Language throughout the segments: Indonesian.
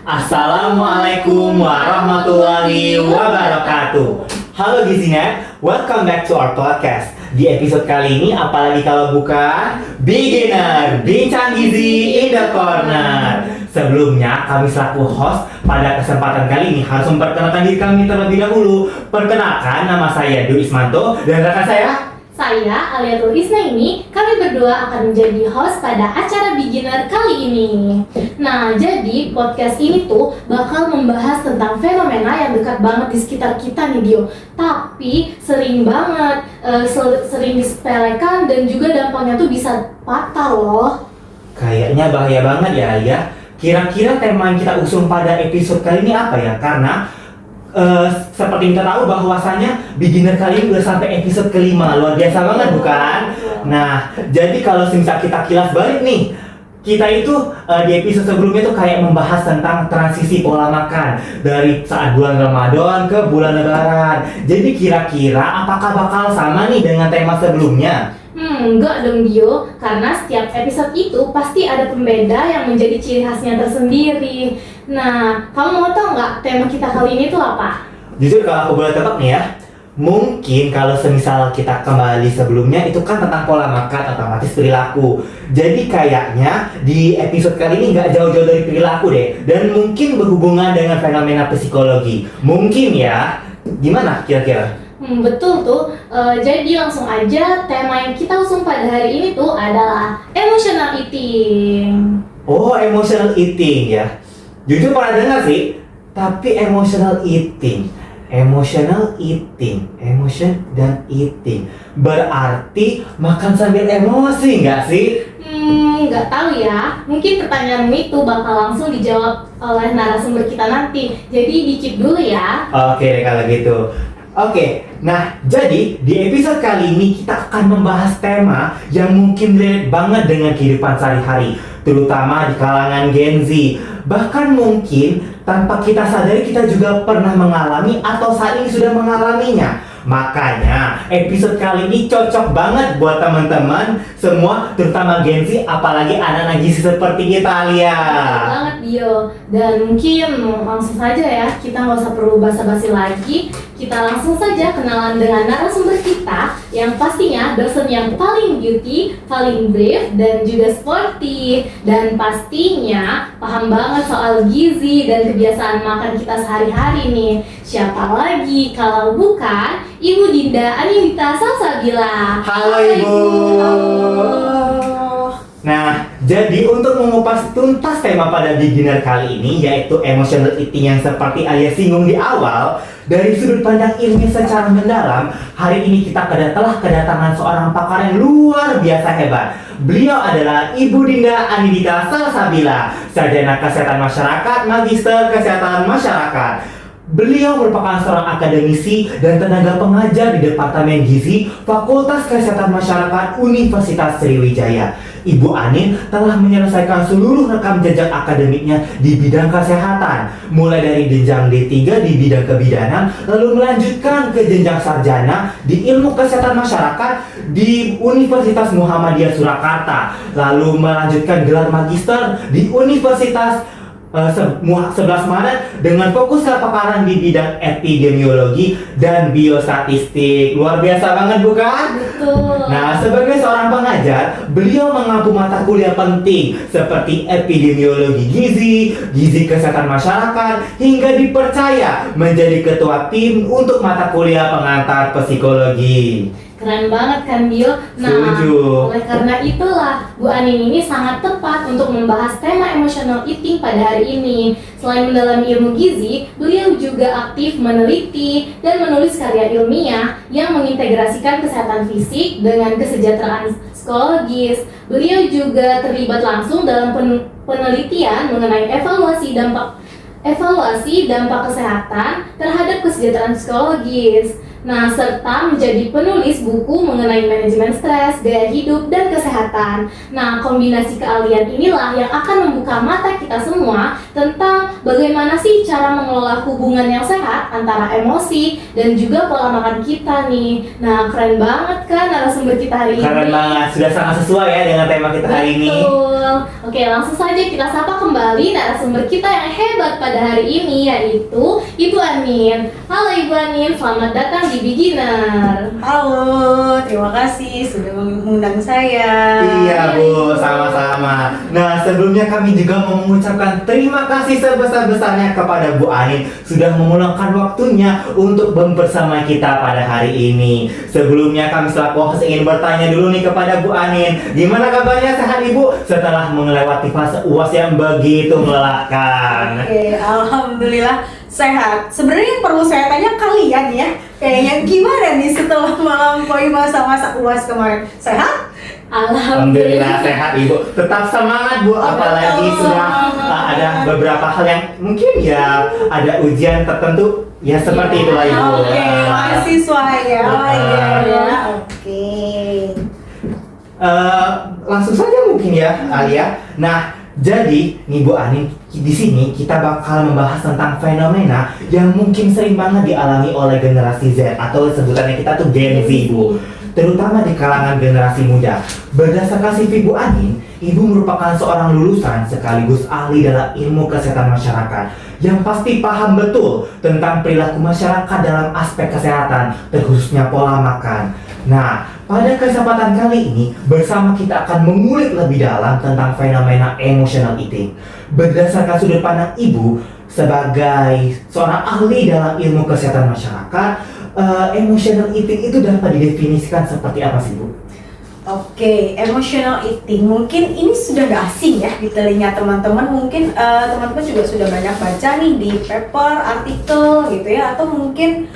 Assalamualaikum warahmatullahi wabarakatuh. Halo Gizinet, welcome back to our podcast. Di episode kali ini apalagi kalau bukan Beginner Bincang Gizi in the Corner. Sebelumnya kami selaku host pada kesempatan kali ini harus memperkenalkan diri kami terlebih dahulu. Perkenalkan, nama saya Dwi Ismanto dan rekan saya Aliatul Isna ini, kami berdua akan menjadi host pada acara Beginner kali ini. Nah, jadi podcast ini tuh bakal membahas tentang fenomena yang dekat banget di sekitar kita nih Dio. Tapi sering banget, sering disepelekan dan juga dampaknya tuh bisa fatal loh. Kayaknya bahaya banget ya Alia. Kira-kira tema yang kita usung pada episode kali ini apa ya? Karena seperti kita tahu bahwasanya Beginner kali ini udah sampai episode kelima. Luar biasa banget bukan? Nah, jadi kalau misal kita kilas balik nih, kita itu di episode sebelumnya tuh kayak membahas tentang transisi pola makan dari saat bulan Ramadan ke bulan Lebaran. Jadi kira-kira apakah bakal sama nih dengan tema sebelumnya? Enggak dong Dio, karena setiap episode itu pasti ada pembeda yang menjadi ciri khasnya tersendiri. Nah, kamu mau tau nggak tema kita kali ini tuh apa? Jujur kalau aku boleh tebak nih ya, mungkin kalau semisal kita kembali sebelumnya itu kan tentang pola makan otomatis perilaku. Jadi kayaknya di episode kali ini nggak jauh-jauh dari perilaku deh, dan mungkin berhubungan dengan fenomena psikologi. Mungkin ya, gimana kira-kira? Betul tuh, jadi langsung aja tema yang kita usung pada hari ini tuh adalah emotional eating. Oh, emotional eating ya. Jujur pernah dengar sih, tapi emotion dan eating berarti makan sambil emosi nggak sih? Nggak tahu ya, mungkin pertanyaanmu itu bakal langsung dijawab oleh narasumber kita nanti. Jadi dikit dulu ya. Oke deh kalau gitu. Oke, nah jadi di episode kali ini kita akan membahas tema yang mungkin relate banget dengan kehidupan sehari-hari, terutama di kalangan Gen Z. Bahkan mungkin tanpa kita sadari kita juga pernah mengalami atau saat ini sudah mengalaminya. Makanya episode kali ini cocok banget buat teman-teman semua, terutama Gen Z, apalagi anak-anak gizi seperti kita, Alia. Betul banget Dio. Dan mungkin langsung saja ya, kita nggak usah perlu basa-basi lagi. Kita langsung saja kenalan dengan narasumber kita yang pastinya dosen yang paling beauty, paling brave, dan juga sporty. Dan pastinya paham banget soal gizi dan kebiasaan makan kita sehari-hari nih. Siapa lagi kalau bukan Ibu Dinda Anindita Salsabila. Halo Ibu. Nah, jadi untuk mengupas tuntas tema pada Beginner kali ini, yaitu emotional eating yang seperti Alia singgung di awal, dari sudut pandang ilmiah secara mendalam, hari ini kita telah kedatangan seorang pakar yang luar biasa hebat. Beliau adalah Ibu Dinda Anindita Salsabila, sarjana kesehatan masyarakat, magister kesehatan masyarakat. Beliau merupakan seorang akademisi dan tenaga pengajar di Departemen Gizi Fakultas Kesehatan Masyarakat Universitas Sriwijaya. Ibu Anin telah menyelesaikan seluruh rekam jejak akademiknya di bidang kesehatan, mulai dari jenjang D3 di bidang kebidanan, lalu melanjutkan ke jenjang sarjana di ilmu kesehatan masyarakat di Universitas Muhammadiyah Surakarta, lalu melanjutkan gelar magister di Universitas 11 Maret dengan fokus kepakaran di bidang epidemiologi dan biostatistik. Luar biasa banget bukan? Betul. Nah, sebagai seorang pengajar, beliau mengampu mata kuliah penting seperti epidemiologi gizi kesehatan masyarakat, hingga dipercaya menjadi ketua tim untuk mata kuliah pengantar psikologi. Keren banget kan Dio? Nah, Setuju. oleh karena itulah Bu Anin ini sangat tepat untuk membahas tema emotional eating pada hari ini. Selain mendalami ilmu gizi, beliau juga aktif meneliti dan menulis karya ilmiah yang mengintegrasikan kesehatan fisik dengan kesejahteraan psikologis. Beliau juga terlibat langsung dalam penelitian mengenai evaluasi dampak kesehatan terhadap kesejahteraan psikologis. Nah, serta menjadi penulis buku mengenai manajemen stres, gaya hidup, dan kesehatan. Nah, kombinasi keahlian inilah yang akan membuka mata kita semua tentang bagaimana sih cara mengelola hubungan yang sehat antara emosi dan juga pola makan kita nih. Nah, keren banget kan narasumber kita hari ini. Keren banget, sudah sangat sesuai ya dengan tema kita hari ini. Betul. Oke, langsung saja kita sapa kembali narasumber kita yang hebat pada hari ini, yaitu Ibu Anin. Halo Ibu Anin, selamat datang di Beginner. Halo, terima kasih sudah mengundang saya. Iya Bu, sama-sama. Nah, sebelumnya kami juga mau mengucapkan terima kasih sebesar-besarnya kepada Bu Anin sudah meluangkan waktunya untuk bersama kita pada hari ini. Sebelumnya kami selaku host ingin bertanya dulu nih kepada Bu Anin, gimana kabarnya, sehat Ibu setelah melewati fase UAS yang begitu melelahkan? Oke, alhamdulillah sehat. Sebenarnya yang perlu saya tanya kalian ya, kayaknya gimana nih setelah melampaui masa-masa UAS kemarin? Sehat? Alhamdulillah sehat Ibu. Tetap semangat Bu, apalagi sudah ada beberapa hal yang mungkin ya ada ujian tertentu ya seperti itulah Ibu. Oke, mahasiswa ya, ya. Oke. Langsung saja mungkin ya Alia. Nah, jadi nih Bu Anin, di sini kita bakal membahas tentang fenomena yang mungkin sering banget dialami oleh generasi Z atau sebutannya kita tuh Gen Z Bu, terutama di kalangan generasi muda. Berdasarkan CV Bu Anin, Ibu merupakan seorang lulusan sekaligus ahli dalam ilmu kesehatan masyarakat yang pasti paham betul tentang perilaku masyarakat dalam aspek kesehatan, terkhususnya pola makan. Nah, pada kesempatan kali ini bersama kita akan mengulik lebih dalam tentang fenomena emotional eating. Berdasarkan sudut pandang Ibu sebagai seorang ahli dalam ilmu kesehatan masyarakat, emotional eating itu dapat didefinisikan seperti apa sih Bu? Oke, emotional eating mungkin ini sudah gak asing ya di telinga teman-teman. Mungkin teman-teman juga sudah banyak baca nih di paper, artikel gitu ya, atau mungkin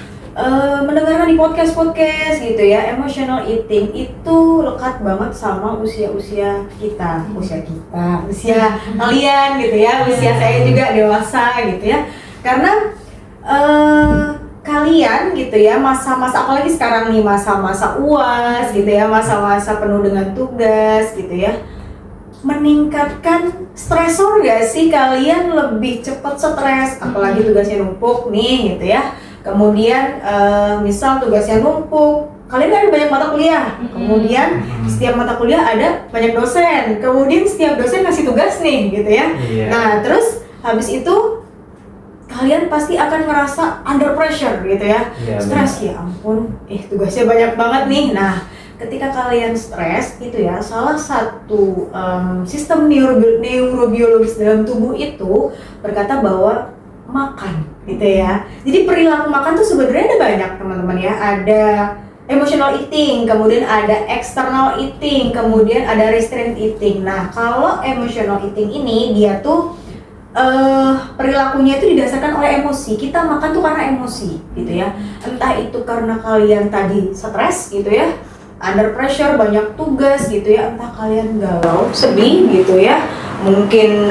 mendengarkan di podcast gitu ya. Emotional eating itu lekat banget sama usia kita, usia kalian gitu ya, usia saya juga dewasa gitu ya. Karena kalian gitu ya, masa-masa apalagi sekarang nih, masa-masa UAS gitu ya, masa-masa penuh dengan tugas gitu ya, meningkatkan stresor gak sih? Kalian lebih cepat stres, apalagi tugasnya numpuk nih gitu ya. Kemudian misal tugasnya numpuk, kalian ada banyak mata kuliah, kemudian setiap mata kuliah ada banyak dosen, kemudian setiap dosen ngasih tugas nih gitu ya. Nah terus habis itu kalian pasti akan ngerasa under pressure gitu ya, stres, ya ampun, tugasnya banyak banget nih. Nah ketika kalian stres gitu ya, salah satu sistem neurobiologis dalam tubuh itu berkata bahwa makan gitu ya. Jadi perilaku makan tuh sebenarnya ada banyak teman-teman ya. Ada emotional eating, kemudian ada external eating, kemudian ada restraint eating. Nah kalau emotional eating ini dia tuh perilakunya itu didasarkan oleh emosi. Kita makan tuh karena emosi gitu ya. Entah itu karena kalian tadi stres gitu ya, under pressure, banyak tugas gitu ya, entah kalian galau, sedih gitu ya, mungkin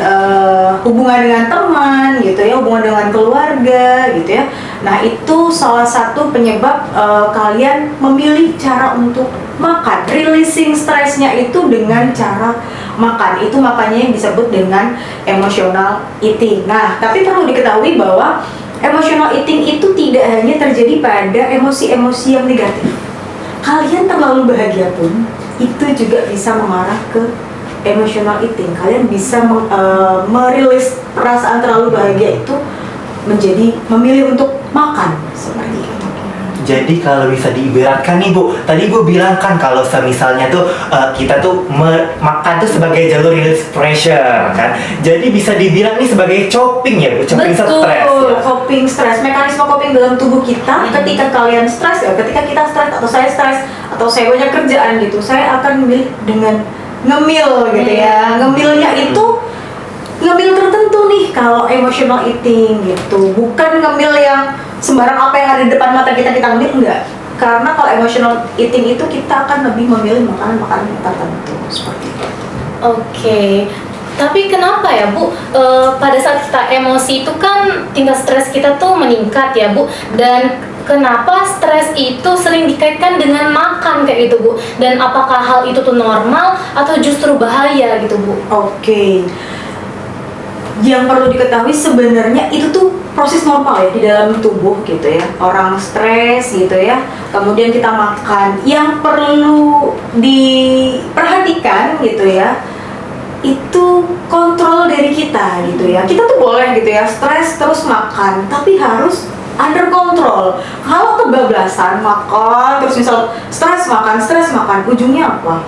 hubungan dengan teman gitu ya, hubungan dengan keluarga gitu ya. Nah itu salah satu penyebab kalian memilih cara untuk makan, releasing stresnya itu dengan cara makan. Itu makanya yang disebut dengan emotional eating. Nah tapi perlu diketahui bahwa emotional eating itu tidak hanya terjadi pada emosi-emosi yang negatif. Kalian terlalu bahagia pun itu juga bisa mengarah ke emotional eating. Kalian bisa merilis perasaan terlalu bahagia itu menjadi memilih untuk makan seperti itu. Jadi kalau bisa diibaratkan nih Bu, tadi Bu bilang kan kalau misalnya tuh kita tuh makan tuh sebagai jalur release pressure kan. Jadi bisa dibilang nih sebagai coping ya Bu, coping stres ya. Coping stres, mekanisme coping dalam tubuh kita. Ketika kalian stres ya, ketika kita stres atau saya stres atau saya banyak kerjaan gitu, saya akan memilih dengan ngemil gitu ya. Ngemilnya itu ngemil tertentu nih kalau emotional eating gitu, bukan ngemil yang sembarang apa yang ada di depan mata kita ngemil, enggak. Karena kalau emotional eating itu kita akan lebih memilih makanan-makanan tertentu seperti itu. Oke. Tapi kenapa ya Bu, pada saat kita emosi itu kan tingkat stres kita tuh meningkat ya Bu, dan kenapa stres itu sering dikaitkan dengan makan kayak gitu Bu? Dan apakah hal itu tuh normal atau justru bahaya gitu Bu? Oke. Yang perlu diketahui sebenarnya itu tuh proses normal ya di dalam tubuh gitu ya. Orang stres gitu ya, kemudian kita makan. Yang perlu diperhatikan gitu ya, itu kontrol dari kita gitu ya. Kita tuh boleh gitu ya stres terus makan, tapi harus under control. Kalau kebablasan makan terus misal stres makan, ujungnya apa?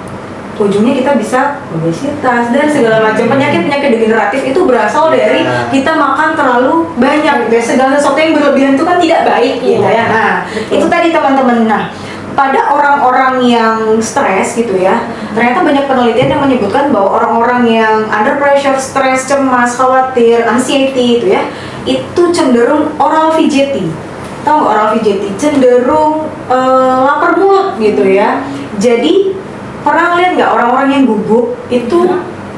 Ujungnya kita bisa obesitas dan segala macam penyakit degeneratif itu berasal dari kita makan terlalu banyak gitu ya. Segala sesuatu yang berlebihan itu kan tidak baik gitu ya. Nah, itu tadi teman-teman. Nah, pada orang-orang yang stres gitu ya, ternyata banyak penelitian yang menyebutkan bahwa orang-orang yang under pressure, stres, cemas, khawatir, anxiety itu ya, itu cenderung oral fidgety. Tahu nggak oral fidgety? Cenderung lapar mulut gitu ya. Jadi pernah lihat nggak orang-orang yang gugup itu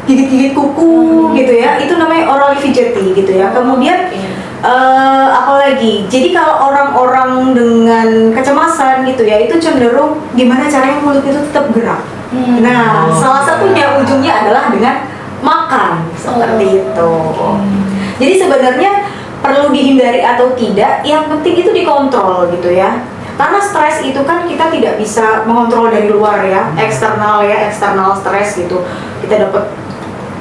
gigit-gigit kuku gitu ya, itu namanya oral fidgety gitu ya. Kemudian apalagi, jadi kalau orang-orang dengan kecemasan gitu ya, itu cenderung gimana caranya mulut itu tetap gerak. Nah, salah satunya ujungnya adalah dengan makan seperti itu. Jadi sebenarnya perlu dihindari atau tidak, yang penting itu dikontrol gitu ya. Karena stres itu kan kita tidak bisa mengontrol dari luar ya, eksternal stres gitu. Kita dapat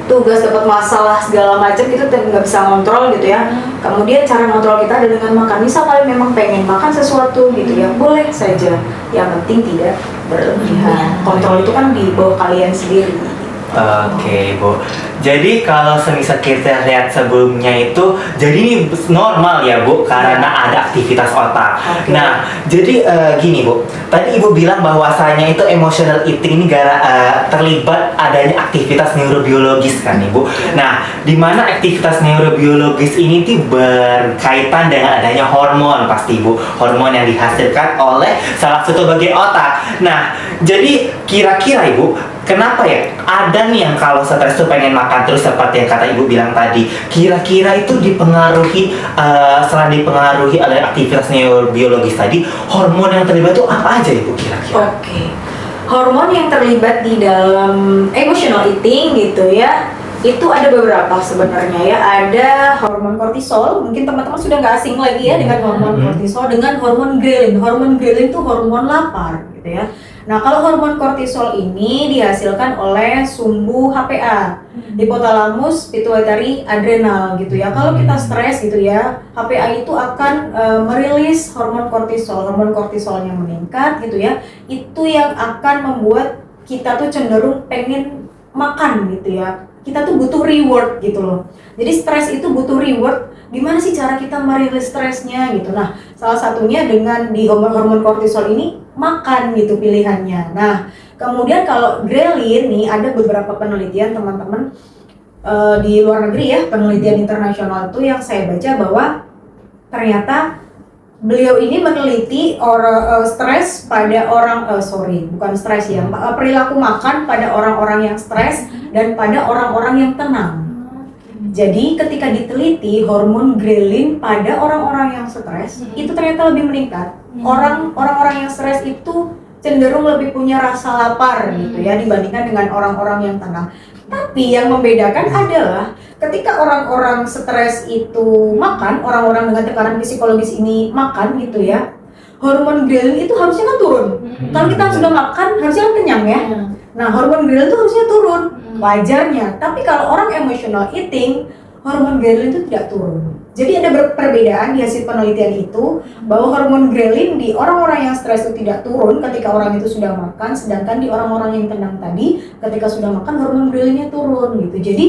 tugas, dapat masalah segala macam itu nggak bisa ngontrol gitu ya. Kemudian cara ngontrol kita ada dengan makan. Misal kalian memang pengen makan sesuatu gitu ya, boleh saja. Yang penting tidak berlebihan. Kontrol itu kan di bawah kalian sendiri. Oke, Bu. Jadi kalau semisal kita lihat sebelumnya itu, jadi ini normal ya Bu, karena ada aktivitas otak. Nah, jadi gini Bu, tadi Ibu bilang bahwasanya itu emotional eating ini terlibat adanya aktivitas neurobiologis kan Ibu. Nah, di mana aktivitas neurobiologis ini tuh berkaitan dengan adanya hormon pasti Bu, hormon yang dihasilkan oleh salah satu bagian otak. Nah, jadi kira-kira Ibu, kenapa ya ada nih yang kalau stres tuh pengen makan terus seperti yang kata Ibu bilang tadi, kira-kira itu dipengaruhi selain dipengaruhi oleh aktivitas neurobiologis tadi, hormon yang terlibat itu apa aja Ibu kira-kira? Oke. Hormon yang terlibat di dalam emotional eating gitu ya, itu ada beberapa sebenarnya ya. Ada hormon kortisol, mungkin teman-teman sudah nggak asing lagi ya dengan hormon kortisol, dengan hormon ghrelin. Hormon ghrelin itu hormon lapar gitu ya. Nah, kalau hormon kortisol ini dihasilkan oleh sumbu HPA, hipotalamus pituitary adrenal gitu ya. Kalau kita stres gitu ya, HPA itu akan merilis hormon kortisol. Hormon kortisolnya meningkat gitu ya. Itu yang akan membuat kita tuh cenderung pengen makan gitu ya. Kita tuh butuh reward gitu loh. Jadi stres itu butuh reward. Gimana sih cara kita merilis stresnya gitu. Nah, salah satunya dengan di hormon kortisol ini makan gitu pilihannya. Nah, kemudian kalau ghrelin nih ada beberapa penelitian teman-teman di luar negeri ya, penelitian internasional itu yang saya baca bahwa ternyata beliau ini meneliti stres pada perilaku makan pada orang-orang yang stres dan pada orang-orang yang tenang. Jadi ketika diteliti hormon ghrelin pada orang-orang yang stres itu ternyata lebih meningkat. Orang-orang yang stres itu cenderung lebih punya rasa lapar gitu ya dibandingkan dengan orang-orang yang tenang. Tapi yang membedakan adalah ketika orang-orang stres itu makan, orang-orang dengan tekanan psikologis ini makan gitu ya, hormon ghrelin itu harusnya kan turun. Kalau kita sudah makan harusnya kan kenyang ya. Nah, hormon ghrelin itu harusnya turun, wajarnya. Tapi kalau orang emotional eating, hormon ghrelin itu tidak turun. Jadi ada perbedaan di hasil penelitian itu bahwa hormon ghrelin di orang-orang yang stres itu tidak turun ketika orang itu sudah makan, sedangkan di orang-orang yang tenang tadi ketika sudah makan hormon ghrelinnya turun gitu. Jadi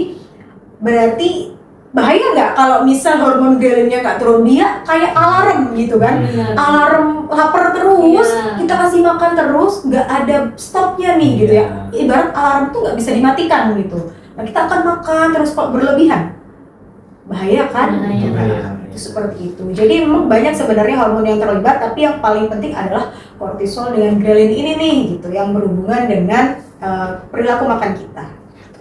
berarti bahaya nggak kalau misal hormon ghrelinnya nggak turun? Dia kayak alarm gitu kan, alarm lapar terus, kita kasih makan terus, nggak ada stopnya nih gitu ya. Ibarat alarm tuh nggak bisa dimatikan gitu. Nah, kita akan makan terus kok berlebihan, bahaya kan? Itu seperti itu. Jadi memang banyak sebenarnya hormon yang terlibat, tapi yang paling penting adalah kortisol dengan ghrelin ini nih gitu, yang berhubungan dengan perilaku makan kita.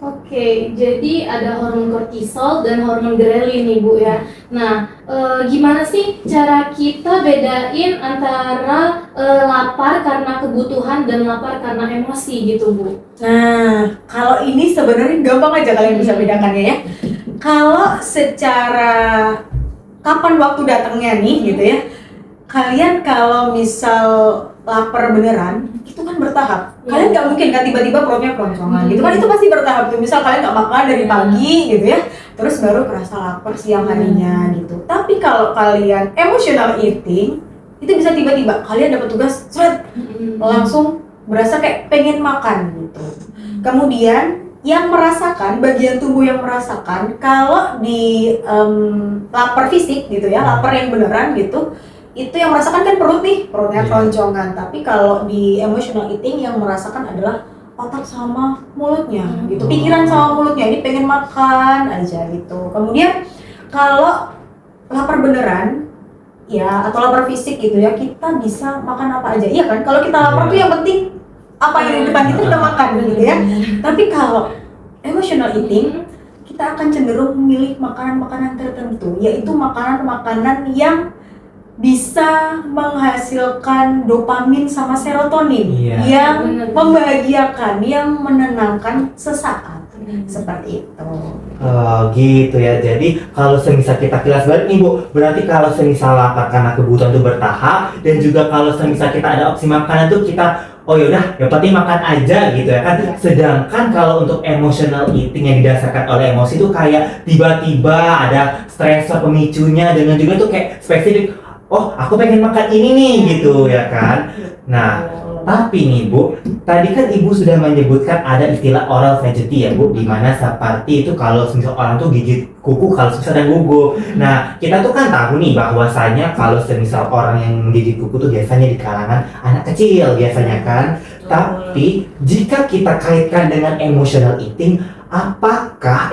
Oke, jadi ada hormon kortisol dan hormon grelin nih Bu ya. Nah, gimana sih cara kita bedain antara lapar karena kebutuhan dan lapar karena emosi gitu Bu? Nah, kalau ini sebenarnya gampang aja kalian bisa bedakannya ya. Kalau secara kapan waktu datangnya nih gitu ya. Kalian kalau misal lapar beneran, itu kan bertahap. Kalian nggak mungkin kan tiba-tiba perutnya keloncongan gitu kan, itu pasti bertahap tuh. Misal kalian nggak makan dari pagi gitu ya, terus baru kerasa lapar siang harinya gitu. Tapi kalau kalian emotional eating, itu bisa tiba-tiba kalian dapat tugas, seret, langsung berasa kayak pengen makan gitu. Kemudian yang merasakan, bagian tubuh yang merasakan kalau di lapar fisik gitu ya, lapar yang beneran gitu, itu yang merasakan kan perut nih, perutnya keloncongan. Tapi kalau di emotional eating yang merasakan adalah otak sama mulutnya gitu, pikiran sama mulutnya, ini pengen makan aja gitu. Kemudian kalau lapar beneran ya, atau lapar fisik gitu ya, kita bisa makan apa aja, iya kan? Kalau kita lapar tuh yang penting apa yang di depan kita udah makan gitu ya. Tapi kalau emotional eating, kita akan cenderung memilih makanan-makanan tertentu, yaitu makanan-makanan yang bisa menghasilkan dopamin sama serotonin yang membahagiakan, yang menenangkan sesaat. Seperti itu. Oh gitu ya. Jadi kalau semisal kita kilas balik nih Bu, berarti kalau semisal lapar karena kebutuhan itu bertahap, dan juga kalau semisal kita ada opsi makanan tuh kita oh yaudah, yang penting makan aja gitu ya kan. Sedangkan kalau untuk emotional eating yang didasarkan oleh emosi itu kayak tiba-tiba ada stresor pemicunya, dengan juga tuh kayak spesifik, oh aku pengen makan ini nih gitu ya kan. Nah, tapi nih Bu, tadi kan Ibu sudah menyebutkan ada istilah oral vegety ya Bu, dimana seperti itu kalau misal orang tuh gigit kuku kalau susah dan gugup. Nah, kita tuh kan tahu nih bahwasanya kalau semisal orang yang menggigit kuku tuh biasanya di kalangan anak kecil biasanya kan. Tapi jika kita kaitkan dengan emotional eating, apakah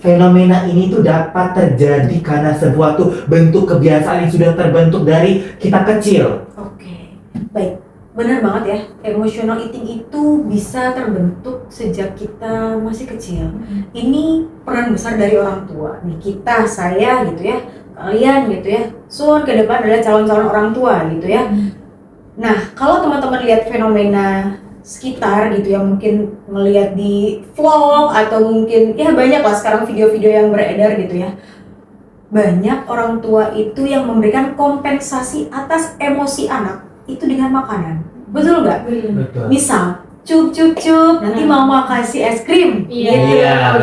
fenomena ini tuh dapat terjadi karena sebuah tuh bentuk kebiasaan yang sudah terbentuk dari kita kecil? Oke, baik. Benar banget ya, emotional eating itu bisa terbentuk sejak kita masih kecil. Ini peran besar dari orang tua. Nih kita, saya gitu ya, kalian gitu ya, soon ke depan adalah calon-calon orang tua gitu ya. Nah, kalau teman-teman lihat fenomena sekitar gitu ya, mungkin melihat di vlog atau mungkin ya banyak lah sekarang video-video yang beredar gitu ya. Banyak orang tua itu yang memberikan kompensasi atas emosi anak itu dengan makanan, betul nggak? Betul. Misal, cup, nanti mama kasih es krim, gitu ya.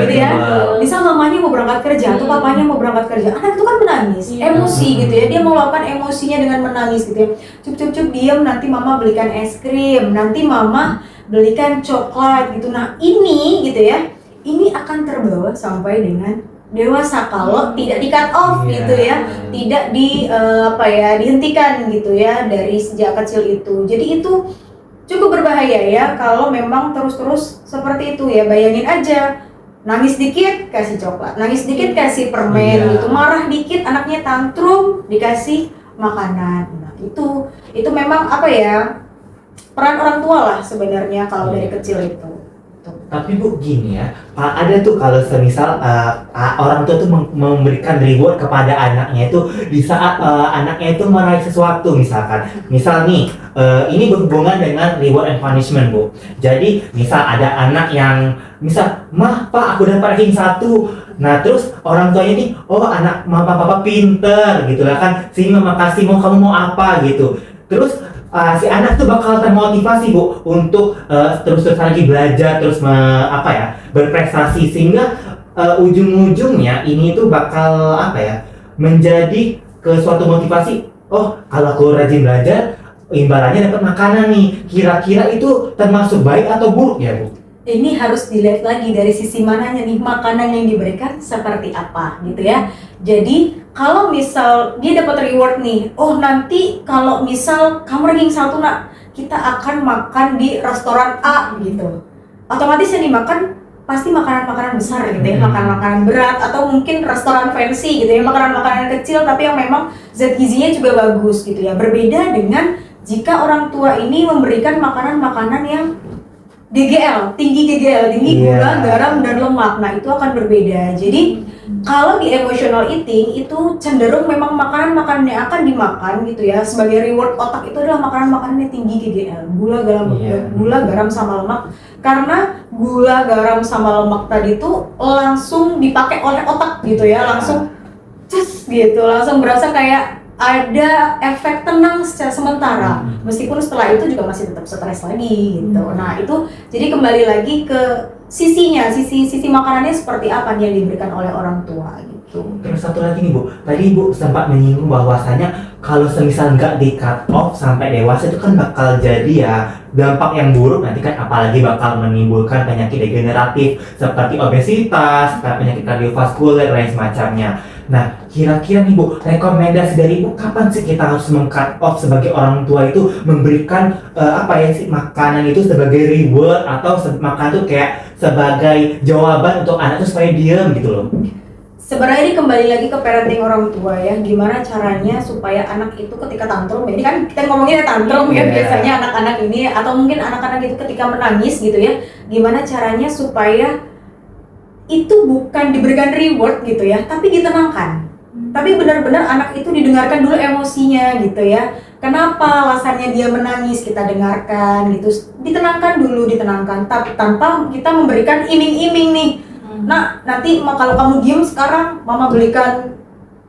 Misal mamanya mau berangkat kerja atau papanya mau berangkat kerja, anak itu kan menangis, emosi gitu ya. Dia mau lakukan emosinya dengan menangis gitu ya. Cup, diam, nanti mama belikan es krim, nanti mama belikan coklat gitu. Nah ini gitu ya, ini akan terbawa sampai dengan dewasa kalau tidak di cut off gitu ya, tidak dihentikan gitu ya dari sejak kecil itu. Jadi itu cukup berbahaya ya kalau memang terus-terus seperti itu ya. Bayangin aja, nangis dikit kasih coklat, nangis dikit kasih permen gitu, marah dikit anaknya tantrum dikasih makanan. Nah itu memang peran orang tua lah sebenarnya kalau dari kecil itu. Tapi Bu gini ya, ada tuh kalau semisal orang tua tuh memberikan reward kepada anaknya itu di saat anaknya itu meraih sesuatu misalkan. Misal nih, ini berhubungan dengan reward and punishment Bu. Jadi misal ada anak yang misal, mah pak aku dapat ranking 1. Nah terus orang tuanya nih, oh anak mama papa pinter gitu lah kan, sini mama kasih kamu mau apa gitu. Terus si anak tuh bakal termotivasi Bu untuk terus lagi belajar, terus berprestasi, sehingga ujung-ujungnya ini tuh bakal menjadi ke suatu motivasi. Oh kalau aku rajin belajar, imbalannya dapat makanan nih. Kira-kira itu termasuk baik atau buruk ya Bu? Ini harus dilihat lagi dari sisi mananya nih, makanan yang diberikan seperti apa gitu ya. Jadi kalau misal dia dapat reward nih, oh nanti kalau misal kamu ranking 1 nak, kita akan makan di restoran A gitu. Otomatis yang dimakan pasti makanan-makanan besar gitu ya, makanan-makanan berat atau mungkin restoran fancy gitu ya, makanan-makanan kecil tapi yang memang zat gizinya juga bagus gitu ya. Berbeda dengan jika orang tua ini memberikan makanan-makanan yang tinggi GGL, tinggi Iya. gula, garam, dan lemak. Nah, itu akan berbeda. Jadi, kalau di emotional eating itu cenderung memang makanan-makanan yang akan dimakan gitu ya sebagai reward otak itu adalah makanan-makanan yang tinggi GGL, Iya. gula, garam, sama lemak. Karena gula, garam, sama lemak tadi itu langsung dipakai oleh otak gitu ya, langsung cus gitu, langsung berasa kayak ada efek tenang secara sementara, meskipun setelah itu juga masih tetap stres lagi gitu. Nah itu jadi kembali lagi ke sisi makanannya seperti apa yang diberikan oleh orang tua gitu. Terus satu lagi nih Bu, tadi Ibu sempat menyinggung bahwasanya kalau semisal nggak di cut off sampai dewasa itu kan bakal jadi ya dampak yang buruk nanti kan, apalagi bakal menimbulkan penyakit degeneratif seperti obesitas, penyakit kardiovaskuler dan lain semacamnya. Nah, kira-kira nih Bu, rekomendasi dari Ibu kapan sih kita harus meng-cut off sebagai orang tua itu memberikan makanan itu sebagai reward atau makanan itu kayak sebagai jawaban untuk anak itu supaya diam gitu loh. Sebenarnya ini kembali lagi ke parenting orang tua ya, gimana caranya supaya anak itu ketika tantrum, ini kan kita ngomongin tantrum ya biasanya anak-anak ini, atau mungkin anak-anak itu ketika menangis gitu ya, gimana caranya supaya itu bukan diberikan reward gitu ya, tapi ditenangkan. Tapi benar-benar anak itu didengarkan dulu emosinya gitu ya. Kenapa alasannya dia menangis, kita dengarkan gitu. Ditenangkan dulu, tapi tanpa kita memberikan iming-iming nih. Nah, nanti kalau kamu diem sekarang, mama belikan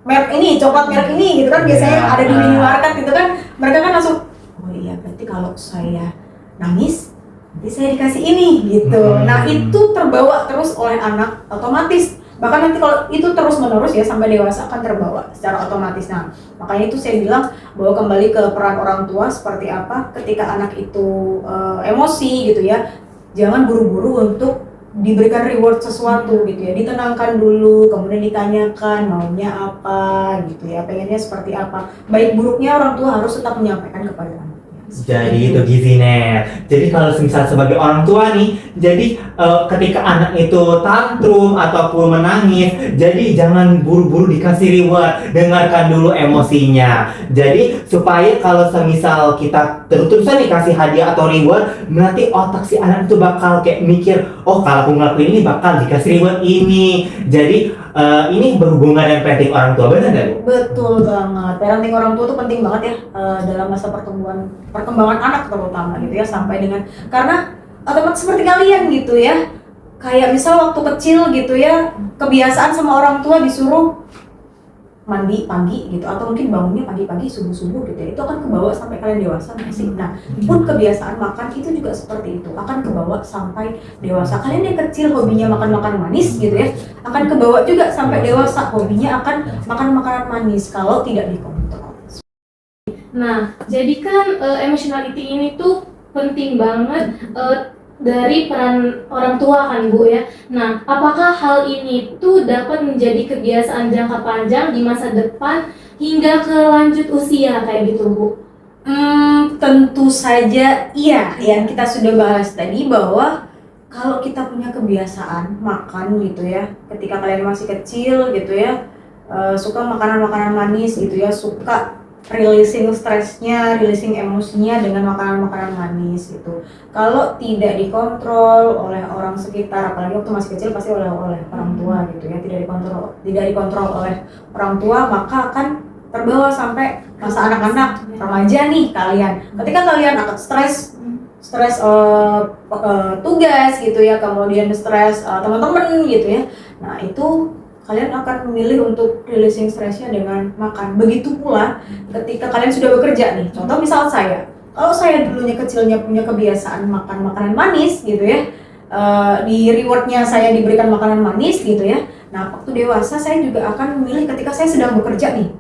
merek ini, coklat merek ini gitu kan, biasanya ada di minimarket gitu kan. Mereka kan langsung, oh iya berarti kalau saya nangis nanti saya dikasih ini gitu. Nah itu terbawa terus oleh anak otomatis, bahkan nanti kalau itu terus menerus ya sampai dewasa akan terbawa secara otomatis. Nah makanya itu saya bilang bahwa kembali ke peran orang tua seperti apa ketika anak itu emosi gitu ya, jangan buru-buru untuk diberikan reward sesuatu gitu ya, ditenangkan dulu, kemudian ditanyakan maunya apa gitu ya, pengennya seperti apa, baik buruknya orang tua harus tetap menyampaikan kepada anak. Jadi itu gizi net. Jadi kalau misal sebagai orang tua nih, jadi ketika anak itu tantrum ataupun menangis, jadi jangan buru-buru dikasih reward, dengarkan dulu emosinya. Jadi supaya kalau semisal kita terus-terusan dikasih hadiah atau reward, nanti otak si anak itu bakal kayak mikir, oh kalau aku ngelakuin ini bakal dikasih reward ini. Jadi ini berhubungan dengan parenting orang tua, benar nggak Bu? Betul banget, parenting orang tua itu penting banget ya dalam masa perkembangan anak terutama gitu ya, sampai dengan karena otomatis seperti kalian gitu ya, kayak misal waktu kecil gitu ya, kebiasaan sama orang tua disuruh mandi pagi gitu, atau mungkin bangunnya pagi-pagi subuh-subuh gitu ya, itu akan kebawa sampai kalian dewasa nggak sih? Nah pun kebiasaan makan itu juga seperti itu, akan kebawa sampai dewasa. Kalian yang kecil hobinya makan manis gitu ya, akan kebawa juga sampai dewasa, hobinya akan makan makanan manis kalau tidak dikontrol. Nah, jadi kan emotional eating ini tuh penting banget dari peran orang tua kan Bu ya. Nah, apakah hal ini tuh dapat menjadi kebiasaan jangka panjang di masa depan hingga ke lanjut usia kayak gitu Bu? Tentu saja iya, yang kita sudah bahas tadi bahwa kalau kita punya kebiasaan makan gitu ya, ketika kalian masih kecil gitu ya, suka makanan-makanan manis gitu ya, suka releasing stresnya, releasing emosinya dengan makanan-makanan manis gitu. Kalau tidak dikontrol oleh orang sekitar, apalagi waktu masih kecil pasti oleh orang tua gitu ya, tidak dikontrol oleh orang tua, maka akan terbawa sampai masa anak-anak, remaja nih kalian. Ketika kalian akan stres tugas gitu ya, kemudian stres teman-teman gitu ya. Nah, itu kalian akan memilih untuk releasing stresnya dengan makan. Begitu pula ketika kalian sudah bekerja nih. Contoh misal saya, kalau saya dulunya kecilnya punya kebiasaan makan makanan manis gitu ya, di rewardnya saya diberikan makanan manis gitu ya. Nah waktu dewasa saya juga akan memilih ketika saya sedang bekerja nih,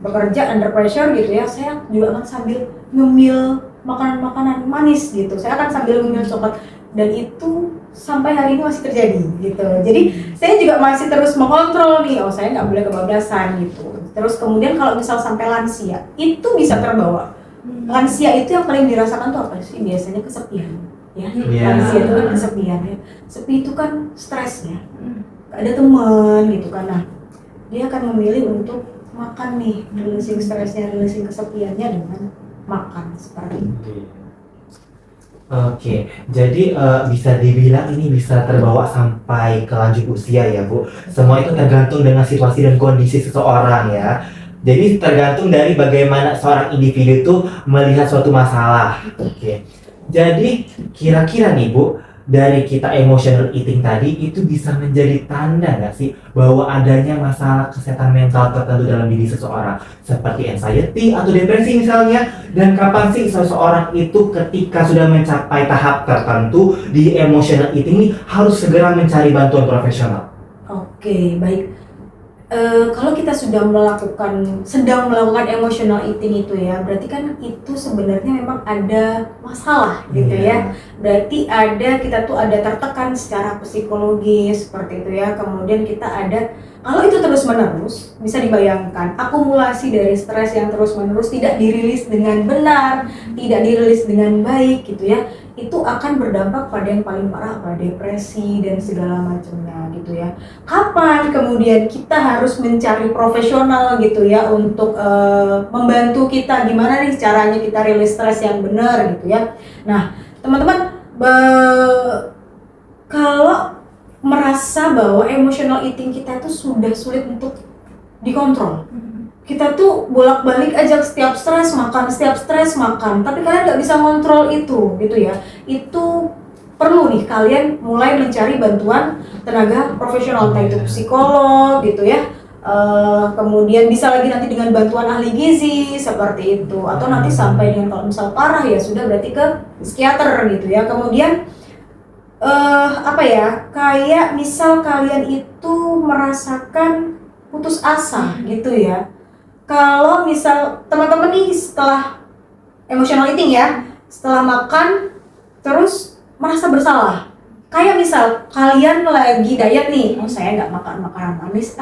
bekerja under pressure gitu ya, saya juga akan sambil ngemil makanan-makanan manis gitu. Saya akan sambil ngemil coklat, dan itu sampai hari ini masih terjadi gitu. Jadi saya juga masih terus mengontrol nih, oh saya nggak boleh kebablasan gitu. Terus kemudian kalau misal sampai lansia, itu bisa terbawa. Lansia itu yang paling dirasakan tuh apa sih? Biasanya kesepian ya. Lansia itu kan kesepian ya. Sepi itu kan stres ya. Gak ada teman gitu kan. Nah, dia akan memilih untuk makan nih, releasing stresnya, releasing kesepiannya dengan makan seperti itu. Oke, jadi bisa dibilang ini bisa terbawa sampai ke lanjut usia ya Bu. Semua itu tergantung dengan situasi dan kondisi seseorang ya. Jadi tergantung dari bagaimana seorang individu itu melihat suatu masalah. Oke. Jadi kira-kira nih Bu, dari kita emotional eating tadi itu bisa menjadi tanda nggak sih bahwa adanya masalah kesehatan mental tertentu dalam diri seseorang seperti anxiety atau depresi misalnya, dan kapan sih seseorang itu ketika sudah mencapai tahap tertentu di emotional eating ini harus segera mencari bantuan profesional? Oke, baik. Kalau kita sedang melakukan emotional eating itu ya, berarti kan itu sebenarnya memang ada masalah gitu ya. Berarti kita tuh ada tertekan secara psikologis seperti itu ya. Kemudian kita ada, kalau itu terus menerus, bisa dibayangkan akumulasi dari stres yang terus menerus tidak dirilis dengan benar, tidak dirilis dengan baik gitu ya. Itu akan berdampak pada yang paling parah, pada depresi dan segala macamnya gitu ya. Kapan kemudian kita harus mencari profesional gitu ya untuk membantu kita, gimana nih caranya kita rilis stres yang benar gitu ya. Nah teman-teman, kalau merasa bahwa emotional eating kita itu sudah sulit untuk dikontrol, kita tuh bolak-balik aja setiap stres makan, tapi kalian nggak bisa kontrol itu gitu ya. Itu perlu nih kalian mulai mencari bantuan tenaga profesional, entah itu psikolog gitu ya. Kemudian bisa lagi nanti dengan bantuan ahli gizi seperti itu, atau nanti sampai dengan kalau misal parah ya sudah berarti ke psikiater gitu ya. Kemudian kayak misal kalian itu merasakan putus asa gitu ya. Kalau misal teman-teman nih setelah emotional eating ya, setelah makan terus merasa bersalah. Kayak misal kalian lagi diet nih, saya nggak makan makanan manis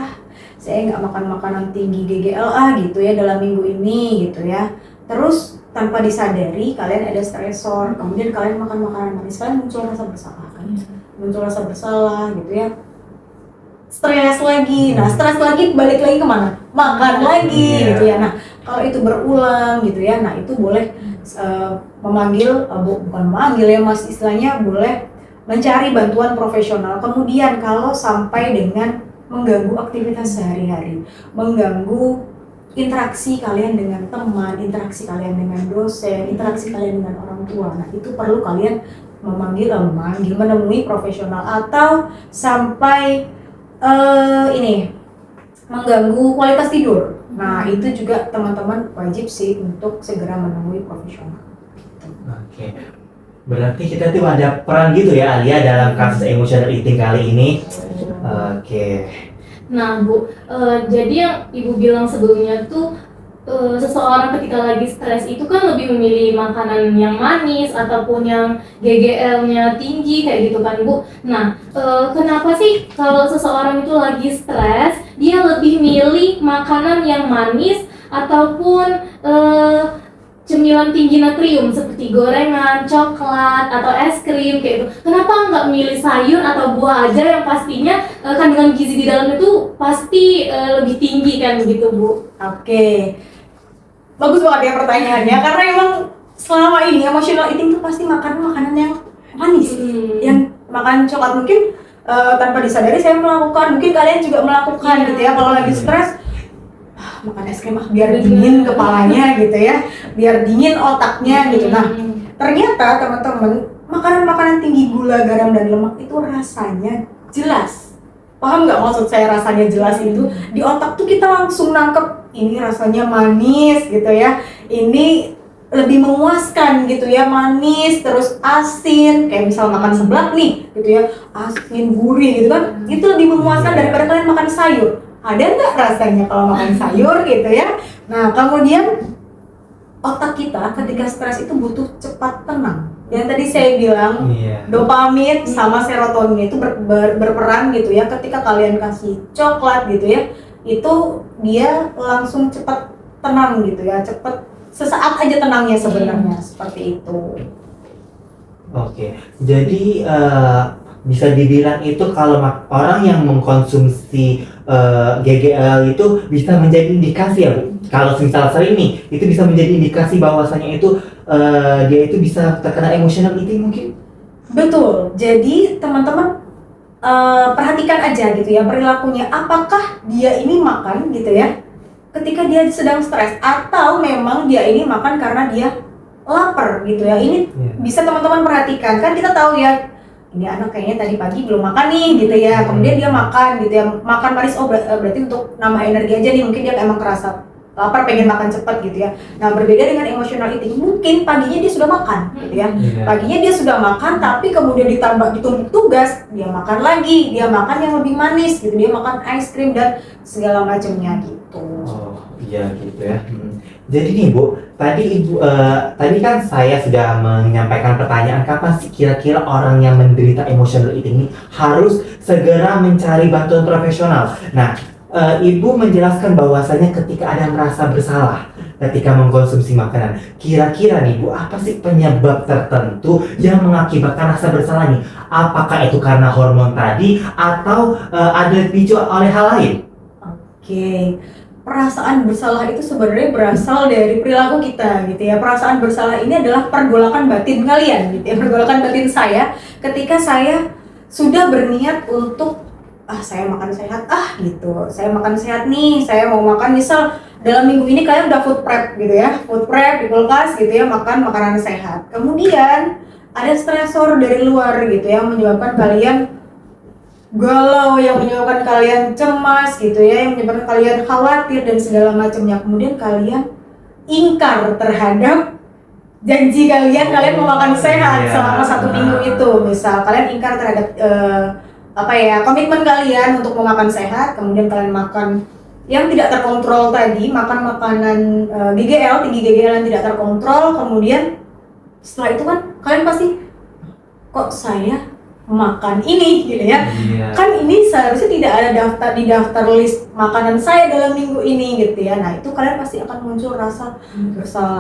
saya nggak makan makanan tinggi GGL gitu ya dalam minggu ini gitu ya. Terus tanpa disadari kalian ada stresor, kemudian kalian makan makanan manis, kalian muncul rasa bersalah kan? Muncul rasa bersalah gitu ya. Stres lagi, nah stres lagi balik lagi kemana? Makan lagi gitu ya. Nah kalau itu berulang gitu ya, nah itu boleh bukan memanggil ya mas, istilahnya boleh mencari bantuan profesional. Kemudian kalau sampai dengan mengganggu aktivitas sehari-hari, mengganggu interaksi kalian dengan teman, interaksi kalian dengan dosen, interaksi kalian dengan orang tua, nah itu perlu kalian menemui profesional. Atau sampai mengganggu kualitas tidur. Nah itu juga teman-teman wajib sih untuk segera menemui profesional. Oke, berarti kita tuh ada peran gitu ya Alia dalam kasus emotional eating kali ini. Oke. Nah Bu, jadi yang Ibu bilang sebelumnya tuh seseorang ketika lagi stres itu kan lebih memilih makanan yang manis ataupun yang GGL-nya tinggi kayak gitu kan Bu. Nah, kenapa sih kalau seseorang itu lagi stres dia lebih milih makanan yang manis ataupun cemilan tinggi natrium seperti gorengan, coklat, atau es krim kayak gitu? Kenapa nggak milih sayur atau buah aja yang pastinya kandungan gizi di dalam itu pasti lebih tinggi kan gitu Bu? Oke. Bagus banget ya pertanyaannya, karena emang selama ini emotional eating tuh pasti makan makanan yang manis, yang makan coklat mungkin tanpa disadari saya melakukan, mungkin kalian juga melakukan gitu ya. Kalau lagi stres, makan es krim biar dingin kepalanya gitu ya, biar dingin otaknya gitu. Nah ternyata teman-teman, makanan-makanan tinggi gula, garam dan lemak itu rasanya jelas. Paham nggak maksud saya rasanya jelas itu? Di otak tuh kita langsung nangkep ini rasanya manis gitu ya, ini lebih memuaskan gitu ya, manis terus asin, kayak misal makan seblak nih gitu ya, asin gurih gitu kan, itu lebih memuaskan daripada kalian makan sayur. Ada nggak rasanya kalau makan sayur gitu ya? Nah kemudian otak kita ketika stres itu butuh cepat tenang. Yang tadi saya bilang dopamin sama serotonin itu berperan gitu ya. Ketika kalian kasih coklat gitu ya, itu dia langsung cepat tenang gitu ya, cepat sesaat aja tenangnya sebenarnya seperti itu. Oke, jadi bisa dibilang itu kalau orang yang mengkonsumsi GGL itu bisa menjadi indikasi ya Bu. Kalau misal sering nih, itu bisa menjadi indikasi bahwasanya itu dia itu bisa terkena emotional eating mungkin. Betul. Jadi teman-teman perhatikan aja gitu ya perilakunya. Apakah dia ini makan gitu ya ketika dia sedang stres, atau memang dia ini makan karena dia lapar gitu ya. Ini bisa teman-teman perhatikan. Kan kita tahu ya, ini anak kayaknya tadi pagi belum makan nih gitu ya. Kemudian dia makan gitu ya. Makan manis, oh berarti untuk nambah energi aja nih. Mungkin dia emang kerasa lapar, pengen makan cepat gitu ya. Nah, berbeda dengan emotional eating, mungkin paginya dia sudah makan gitu ya. Paginya dia sudah makan, tapi kemudian ditumpuk tugas, dia makan lagi, dia makan yang lebih manis gitu, dia makan ice cream dan segala macamnya gitu. Oh iya gitu ya. Jadi nih Bu, tadi kan saya sudah menyampaikan pertanyaan, kapan sih kira-kira orang yang menderita emotional eating ini harus segera mencari bantuan profesional. Nah, Ibu menjelaskan bahwasanya ketika ada merasa bersalah ketika mengkonsumsi makanan, kira-kira nih Bu, apa sih penyebab tertentu yang mengakibatkan rasa bersalah nih? Apakah itu karena hormon tadi atau ada dipicu oleh hal lain? Oke. Perasaan bersalah itu sebenarnya berasal dari perilaku kita gitu ya. Perasaan bersalah ini adalah pergolakan batin kalian gitu ya. Pergolakan batin saya ketika saya sudah berniat untuk saya makan sehat gitu. Saya makan sehat nih, saya mau makan, misal dalam minggu ini kalian udah food prep gitu ya. Food prep di kulkas gitu ya, makan makanan sehat. Kemudian ada stresor dari luar gitu yang menyebabkan kalian galau, yang menyebabkan kalian cemas gitu ya, yang menyebabkan kalian khawatir dan segala macamnya. Kemudian kalian ingkar terhadap janji kalian mau makan sehat selama 1 minggu itu. Misal kalian ingkar terhadap komitmen kalian untuk memakan sehat, kemudian kalian makan yang tidak terkontrol tadi, makan makanan tinggi GGL yang tidak terkontrol, kemudian setelah itu kan kalian pasti, kok saya makan ini gitu ya. Kan ini seharusnya tidak ada di daftar list makanan saya dalam minggu ini gitu ya. Nah, itu kalian pasti akan muncul rasa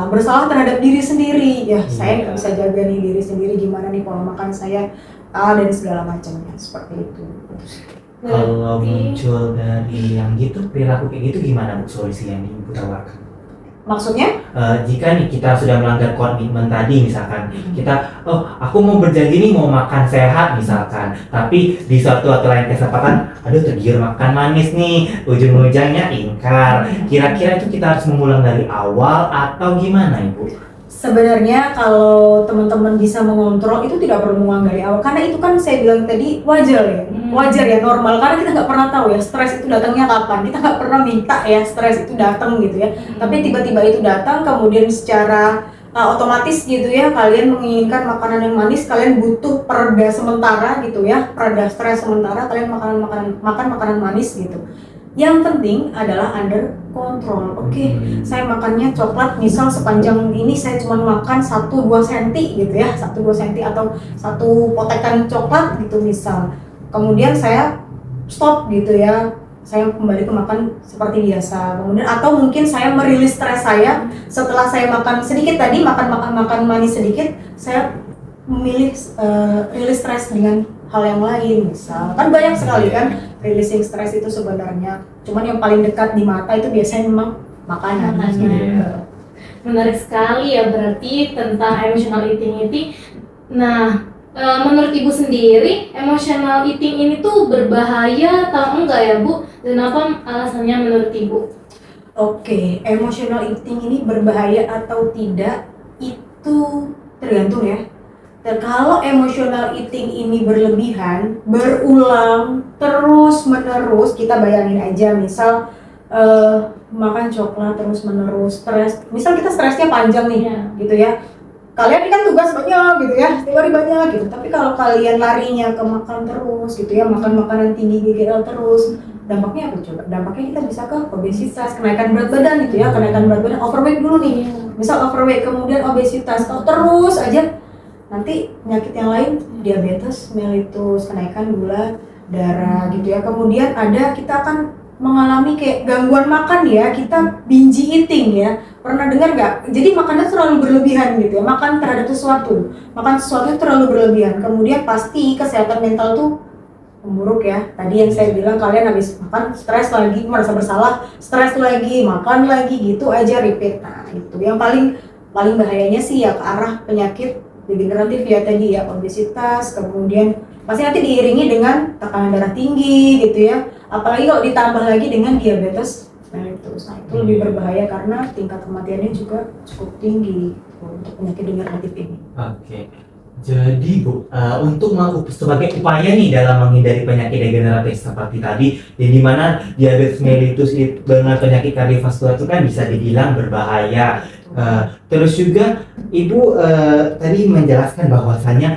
bersalah terhadap diri sendiri ya. Saya nggak bisa jaga nih diri sendiri, gimana nih pola makan saya dan segala macamnya, seperti itu. Kalau muncul dari yang gitu, perilaku kayak gitu, gimana Bu solusi yang Ibu tawarkan? Maksudnya? Jika nih kita sudah melanggar komitmen tadi, misalkan kita, aku mau berjanji nih mau makan sehat misalkan, tapi di suatu atau lain kesempatan, tergiur makan manis nih, ujung-ujungnya ingkar. Kira-kira itu kita harus mengulang dari awal atau gimana Ibu? Sebenarnya kalau teman-teman bisa mengontrol itu tidak perlu mengulang dari awal, karena itu kan saya bilang tadi wajar ya, normal, karena kita nggak pernah tahu ya stres itu datangnya kapan. Kita nggak pernah minta ya stres itu datang gitu ya, tapi tiba-tiba itu datang, kemudian secara otomatis gitu ya, kalian menginginkan makanan yang manis, kalian butuh pereda sementara gitu ya, pereda stres sementara, kalian makan makanan manis gitu. Yang penting adalah under control. Oke, saya makannya coklat misal sepanjang ini saya cuma makan 1-2 cm gitu ya, 1-2 cm atau 1 potekan coklat gitu misal. Kemudian saya stop gitu ya, saya kembali ke makan seperti biasa. Kemudian atau mungkin saya merilis stres saya setelah saya makan sedikit tadi, makan manis sedikit, saya memilih rilis stres dengan hal yang lain misal. Kan banyak sekali kan releasing stres itu sebenarnya. Cuman yang paling dekat di mata itu biasanya memang makanan. Menarik sekali ya berarti tentang emotional eating ini. Nah, menurut Ibu sendiri, emotional eating ini tuh berbahaya atau enggak ya Bu? Dan apa alasannya menurut Ibu? Oke, emotional eating ini berbahaya atau tidak itu tergantung ya. Dan kalau emotional eating ini berlebihan, berulang terus menerus, kita bayangin aja misal makan coklat terus menerus, stres. Misal kita stresnya panjang nih, gitu ya. Kalian ini kan tugas banyak gitu ya, teori banyak gitu. Tapi kalau kalian larinya ke makan terus gitu ya, makan makanan tinggi GGL terus, dampaknya apa coba? Dampaknya kita bisa ke obesitas, kenaikan berat badan gitu ya, kenaikan berat badan, overweight dulu nih. Misal overweight kemudian obesitas, kalau terus aja nanti penyakit yang lain, diabetes, mellitus, kenaikan gula darah gitu ya. Kemudian kita akan mengalami kayak gangguan makan ya, kita binge eating ya. Pernah dengar nggak? Jadi makannya terlalu berlebihan gitu ya, makan terhadap sesuatu, makan sesuatu terlalu berlebihan. Kemudian pasti kesehatan mental tuh memburuk ya. Tadi yang saya bilang, kalian habis makan stres lagi, merasa bersalah, stres lagi, makan lagi, gitu aja repeat. Nah itu yang paling bahayanya sih ya ke arah penyakit degeneratif ya tadi ya, obesitas, kemudian pasti nanti diiringi dengan tekanan darah tinggi gitu ya, apalagi kalau ditambah lagi dengan diabetes mellitus. Nah itu lebih berbahaya karena tingkat kematiannya juga cukup tinggi untuk penyakit degeneratif ini. Oke. Jadi Bu, untuk sebagai upaya nih dalam menghindari penyakit degeneratif seperti tadi, di mana diabetes mellitus dengan penyakit kardiovaskular itu kan bisa dibilang berbahaya. Terus juga Ibu tadi menjelaskan bahwasannya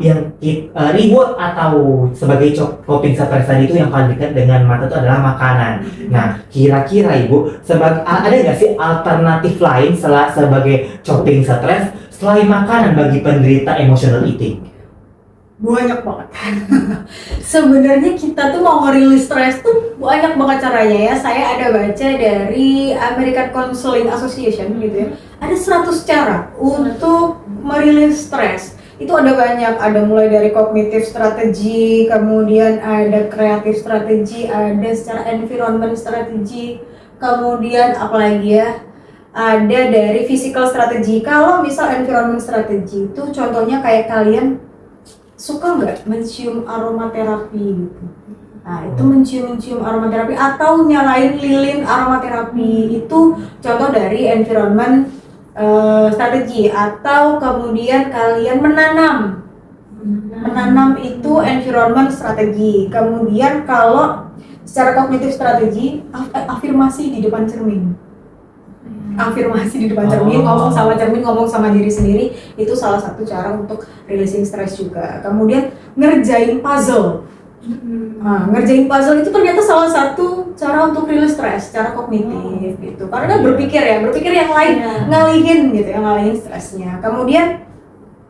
yang reward atau sebagai coping stres tadi itu yang paling dekat dengan mata itu adalah makanan. Nah, kira-kira Ibu ada nggak sih alternatif lain sebagai coping stres selain makanan bagi penderita emotional eating? Banyak banget. Sebenarnya kita tuh mau ngerilis stres tuh banyak banget caranya ya. Saya ada baca dari American Counseling Association gitu ya. Ada 100 cara untuk merilis stres. Itu ada banyak, ada mulai dari cognitive strategi, kemudian ada creative strategi, ada secara environment strategi, kemudian apalagi ya, ada dari physical strategi. Kalau misal environment strategi itu contohnya kayak kalian suka nggak mencium aromaterapi gitu. Nah itu mencium aromaterapi atau nyalain lilin aromaterapi itu contoh dari environment strategi. Atau kemudian kalian menanam itu environment strategi. Kemudian kalau secara kognitif strategi, afirmasi di depan cermin. Afirmasi di depan cermin, ngomong sama cermin, ngomong sama diri sendiri, itu salah satu cara untuk releasing stres juga. Kemudian ngerjain puzzle. Nah, ngerjain puzzle itu ternyata salah satu cara untuk rilis stres secara kognitif gitu. Karena berpikir yang lain, ngalihin gitu ya, ngalihin stresnya. Kemudian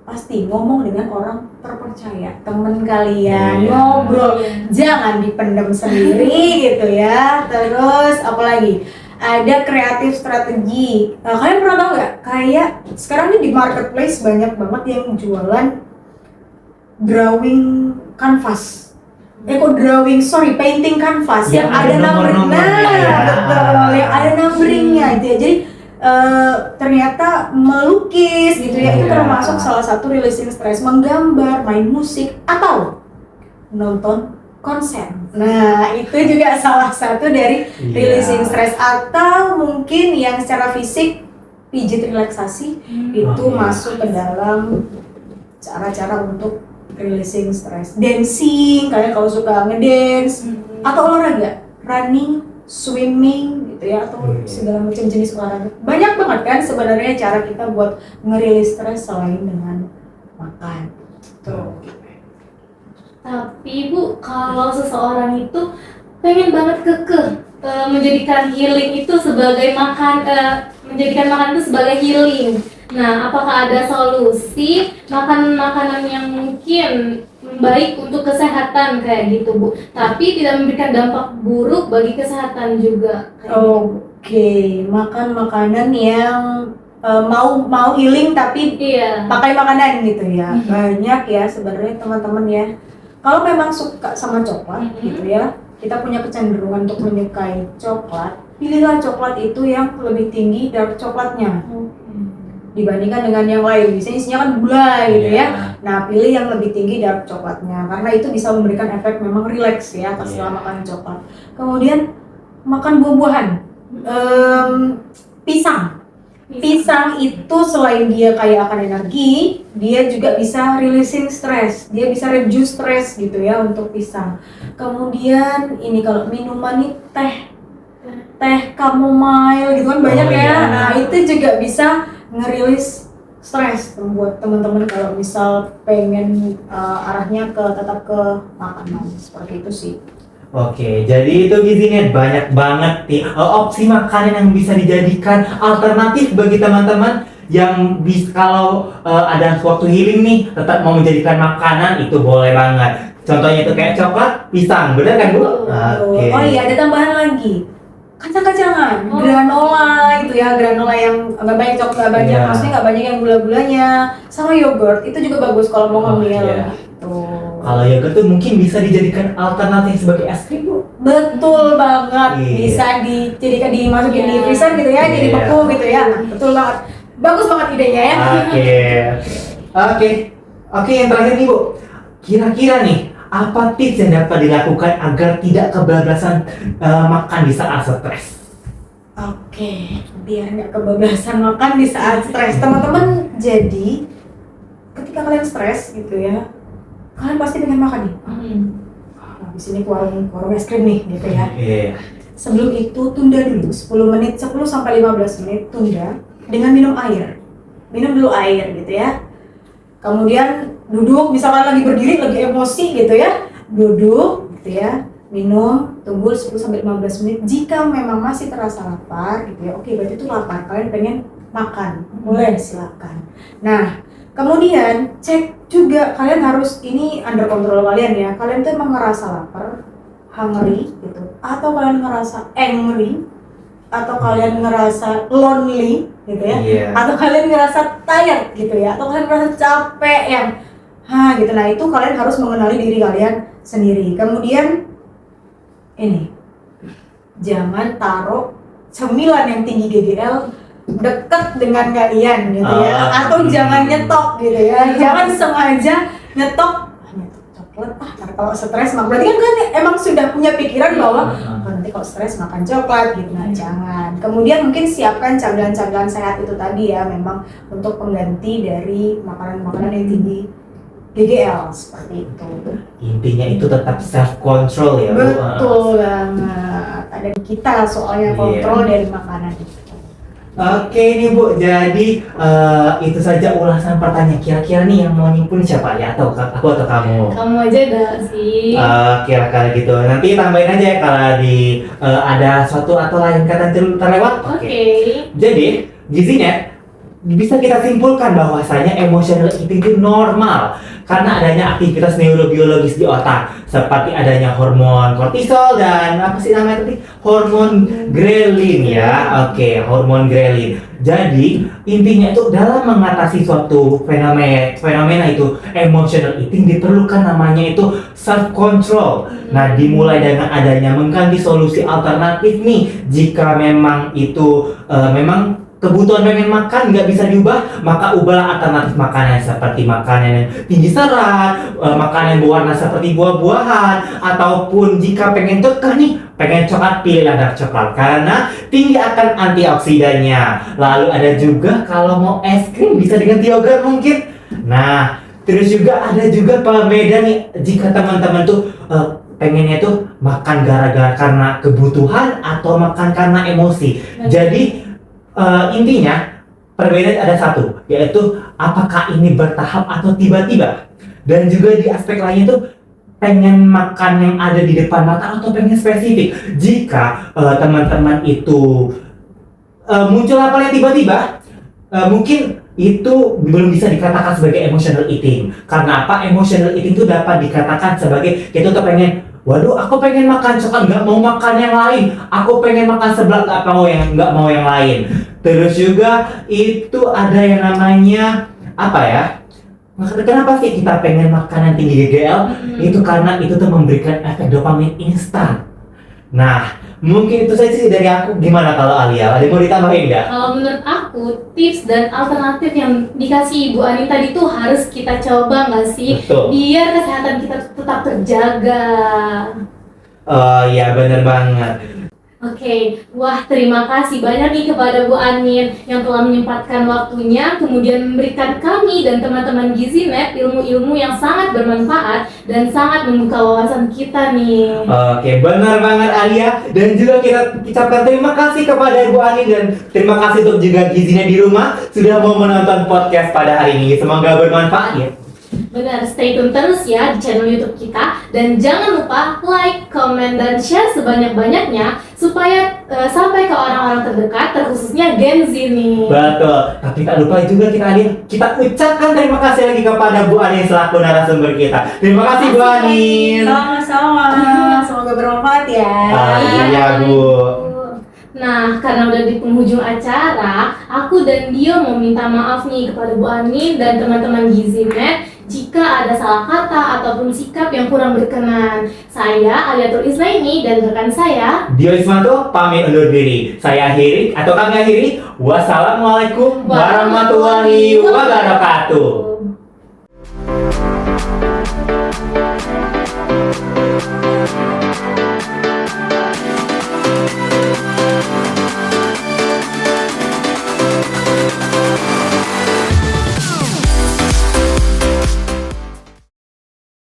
pasti ngomong dengan orang terpercaya, temen kalian, ngobrol, jangan dipendam sendiri gitu ya. Terus apalagi? Ada kreatif strategi. Kalian pernah tahu nggak? Kayak sekarang ini di marketplace banyak banget yang jualan drawing canvas. Painting canvas yang ada numbering. Betul, yang ada numberingnya itu ya. Jadi ternyata melukis gitu ya, itu termasuk salah satu releasing stress. Menggambar, main musik, atau nonton konser. Nah, itu juga salah satu dari releasing stress. Atau mungkin yang secara fisik pijit relaksasi itu masuk ke dalam cara-cara untuk releasing stress. Dancing, kalian kalau suka ngedance, atau olahraga, running, swimming gitu ya, atau segala macam jenis olahraga. Banyak banget kan sebenarnya cara kita buat ngerilis stress selain dengan makan. Tuh. Tapi Bu, kalau seseorang itu pengen banget kekeh menjadikan healing itu sebagai menjadikan makanan itu sebagai healing. Nah, apakah ada solusi makan makanan yang mungkin baik untuk kesehatan kayak gitu Bu, tapi tidak memberikan dampak buruk bagi kesehatan juga? Oke, makan makanan yang mau healing tapi pakai makanan gitu ya. Banyak ya sebenarnya teman-teman ya. Kalau memang suka sama coklat gitu ya, kita punya kecenderungan untuk menyukai coklat, pilihlah coklat itu yang lebih tinggi dark coklatnya dibandingkan dengan yang lain. Biasanya isinya kan gula gitu ya. Nah, pilih yang lebih tinggi dark coklatnya karena itu bisa memberikan efek memang rileks ya setelah makan coklat. Kemudian makan buah-buahan, Pisang itu selain dia kaya akan energi, dia juga bisa releasing stress, dia bisa reduce stress gitu ya untuk pisang. Kemudian ini kalau minuman ini teh chamomile gitu kan banyak ya. Nah itu juga bisa ngerilis stres buat teman-teman kalau misal pengen arahnya tetap ke makanan seperti itu sih. Oke, jadi itu gizinya banyak banget nih opsi makanan yang bisa dijadikan alternatif bagi teman-teman yang bisa kalau ada suatu healing nih tetap mau menjadikan makanan itu boleh banget. Contohnya itu kayak coklat, pisang, benar kan Bu? Oke. Oh iya, ada tambahan lagi. Kacang-kacangan, Oh. granola itu ya, granola yang nggak banyak coklat, nggak banyak, Iya. maksudnya nggak banyak yang gula-gulanya, sama yogurt itu juga bagus kalau mau Oh, ngemil. iya. Gitu. Kalau yogurt tuh mungkin bisa dijadikan alternatif sebagai es krim Bu. Betul banget, Iya. bisa dijadikan dimasukin di Iya. freezer gitu ya, jadi Iya. beku gitu ya. Nah, betul banget, bagus banget idenya ya. Oke, yang terakhir nih Bu. Kira-kira nih, apa tips yang dapat dilakukan agar tidak kebablasan makan di saat stres? Oke, biar nggak kebablasan makan di saat stres, teman-teman. Jadi, ketika kalian stres gitu ya, kalian pasti pengen makan nih. Di sini ke warung es krim nih, gitu ya. Iya. Sebelum itu tunda dulu 10 menit, 10 sampai 15 menit tunda dengan minum air. Minum dulu air gitu ya. Kemudian duduk, misalkan lagi berdiri, lagi emosi gitu ya. Duduk gitu ya. Minum, tunggu 10 sampai 15 menit. Jika memang masih terasa lapar gitu ya. Oke, berarti itu lapar. Kalian pengen makan. Boleh, silakan. Nah, kemudian cek juga kalian harus ini under kontrol kalian ya. Kalian tuh emang ngerasa lapar, hungry gitu, atau kalian ngerasa angry, atau kalian ngerasa lonely gitu ya, Iya. atau kalian ngerasa tired gitu ya, atau kalian ngerasa capek yang gitu. Nah, itu kalian harus mengenali diri kalian sendiri. Kemudian ini, jangan taruh cemilan yang tinggi GGL dekat dengan kalian gitu ya, atau jangan nyetok gitu ya, jangan sengaja nyetok coklat. Kalau stres mak berarti kan emang sudah punya pikiran bahwa nanti kalau stres makan coklat gitu. Nah, jangan. Kemudian mungkin siapkan camilan-camilan sehat itu tadi ya, memang untuk pengganti dari makanan-makanan yang tinggi GGL seperti itu. Intinya itu tetap self control ya Bu. Betul banget. Ada di kita soalnya kontrol dari makanan itu. Oke nih Bu, jadi itu saja ulasan pertanyaan. Kira-kira nih yang mau nyimpulin siapa ya? Atau aku atau kamu? Kamu aja dah sih. Kira-kira gitu. Nanti tambahin aja ya kalau ada suatu atau lain kata terlewat. Oke. Jadi gizinya bisa kita simpulkan bahwasanya emotional eating itu normal karena adanya aktivitas neurobiologis di otak seperti adanya hormon kortisol dan apa sih namanya tadi, hormon ghrelin ya. Oke, hormon ghrelin. Jadi intinya itu dalam mengatasi suatu fenomena itu emotional eating diperlukan namanya itu self control. Nah, dimulai dengan adanya mengganti solusi alternatif nih jika memang itu memang kebutuhan pengen makan nggak bisa diubah, maka ubahlah alternatif makanan seperti makanan yang tinggi serat, makanan berwarna seperti buah-buahan, ataupun jika pengen kekeh nih, pengen coklat, pilihlah dark coklat karena tinggi akan antioksidannya. Lalu ada juga kalau mau es krim bisa diganti yogurt mungkin. Nah, terus juga ada juga pembeda nih jika teman-teman tuh pengennya tuh makan gara-gara karena kebutuhan atau makan karena emosi. Jadi intinya perbedaan ada satu, yaitu apakah ini bertahap atau tiba-tiba, dan juga di aspek lainnya tuh pengen makan yang ada di depan mata atau pengen spesifik. Jika teman-teman itu muncul lapar yang tiba-tiba, mungkin itu belum bisa dikatakan sebagai emotional eating. Karena apa? Emotional eating itu dapat dikatakan sebagai kita tuh pengen, waduh, aku pengen makan coklat, nggak mau makan yang lain. Aku pengen makan seblak, nggak mau yang lain. Terus juga itu ada yang namanya apa ya? Kenapa sih kita pengen makanan tinggi GGL? Itu karena itu tuh memberikan efek dopamin instan. Nah, mungkin itu saja sih dari aku. Gimana kalau Alia? Ada mau ditambahin nggak? Kalau menurut aku, tips dan alternatif yang dikasih Ibu Ani tadi tuh harus kita coba nggak sih? Betul. Biar kesehatan kita tetap terjaga. Oh iya, bener banget. Oke, wah terima kasih banyak nih kepada Bu Anin yang telah menyempatkan waktunya, kemudian memberikan kami dan teman-teman GiziNet ilmu-ilmu yang sangat bermanfaat dan sangat membuka wawasan kita nih. Oke, benar banget Alia. Dan juga kita ucapkan terima kasih kepada Bu Anin dan terima kasih untuk juga GiziNet di rumah sudah mau menonton podcast pada hari ini. Semoga bermanfaat ya. Benar, stay tune terus ya di channel YouTube kita dan jangan lupa like, comment, dan share sebanyak-banyaknya supaya sampai ke orang-orang terdekat, terkhususnya Gen Z nih. Betul, tapi tak lupa juga kita ucapkan terima kasih lagi kepada Bu Anin selaku narasumber kita. Terima kasih Bu Anin. Sama-sama. Semoga bermanfaat ya. Iya Bu. Nah, karena udah di penghujung acara, aku dan Dio mau minta maaf nih kepada Bu Anin dan teman-teman Gizinet jika ada salah kata ataupun sikap yang kurang berkenan. Saya Aliatul Islaini dan rekan saya Dio Ismanto pamit undur diri. Saya akhiri atau kami akhiri. Wassalamualaikum warahmatullahi wabarakatuh.